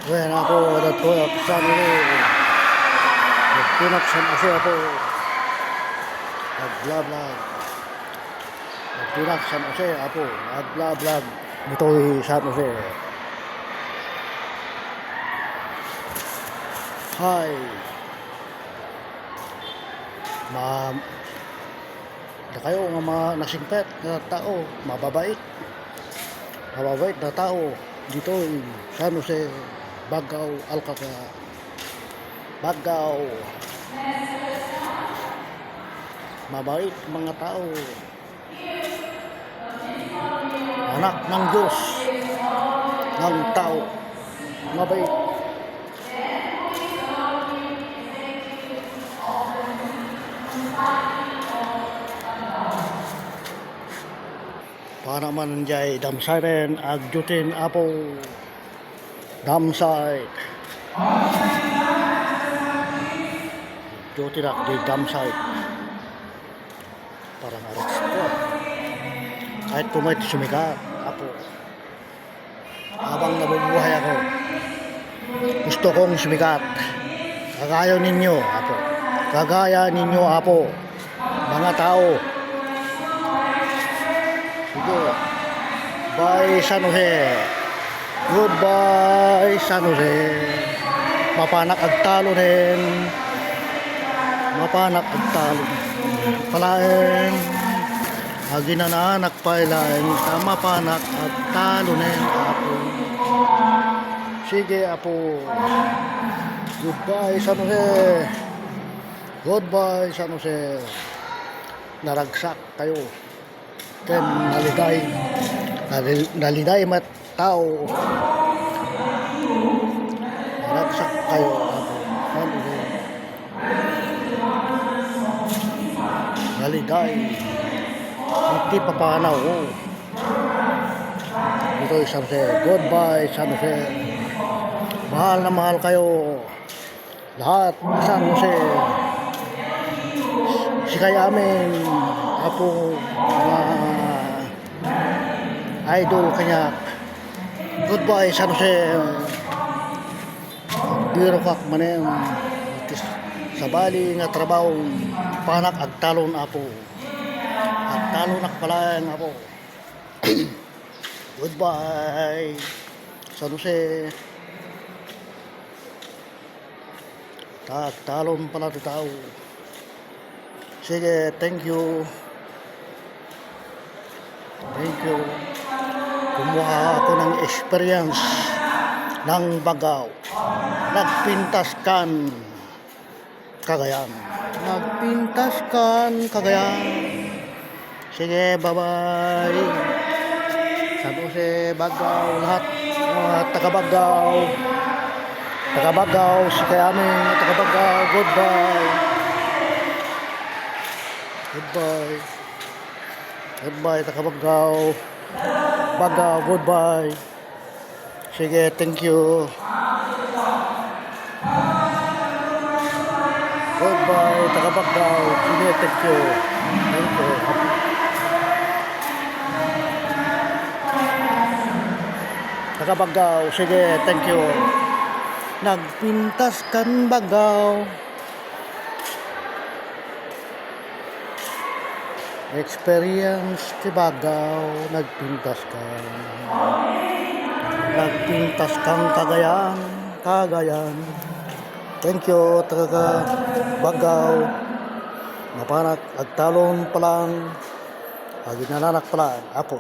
When ako nagtuyak sa nilo, nagtunak sa ako, nagblablag. Nagtunak sa ako, nagblablag. Ito'y San Jose. Hi. Na kayo nga mga nasingpet na tao, mababait. Mababait na tao. Dito'y San Jose, Bagao, Alcacá. Bagao. Mabait mga tao. Anak ng Diyos. Ng tao. Mabait. Para man jay damsaren agjutin apo damsay jutin ak di damsay para ngarit ko kahit kumait sumikat apo habang nabubuhay ako gusto kong sumikat kagaya ninyo apo mga tao. Sige. Bye San Jose. Goodbye San Jose. Mapanak agtalo rin. Mapanak agtalo. Palain. Aginananak pailain. Mapanak agtalo rin. Apo. Sige apo. Goodbye San Jose. Goodbye San Jose. Naragsak kayo. Ken naliday mat tao naragsak kayo naliday hindi papanaw ito San Jose. Goodbye San Jose. Mahal na mahal kayo lahat San Jose. Sikay amin apo idol kanya. Goodbye San Jose. Biro kak manem sa bali nga trabaho panak agtalon apo agtalon akpalayan apo. Goodbye San Jose. Agtalon pala ti tao. Sige, thank you. Thank you. Kumuha ako ng experience ng Bagao. Nagpintas kan Cagayan. Nagpintas kan Cagayan. Sige, bye-bye. San Jose, Bagao, lahat taga-Bagao. Taga-Bagao, sige amin, taga-Bagao. Goodbye. Goodbye. Goodbye, taga-Bagao. Bagao, goodbye. Sige, thank you. Goodbye, taga-Bagao. Sige, thank you. Thank you. Taga-Bagao, sige, thank you. Nagpintas kan Bagao. Experience ti Bagao, nagpintas kang Cagayan. Thank you taga Bagao. Mapanak agtalon palang aginananak palang apo.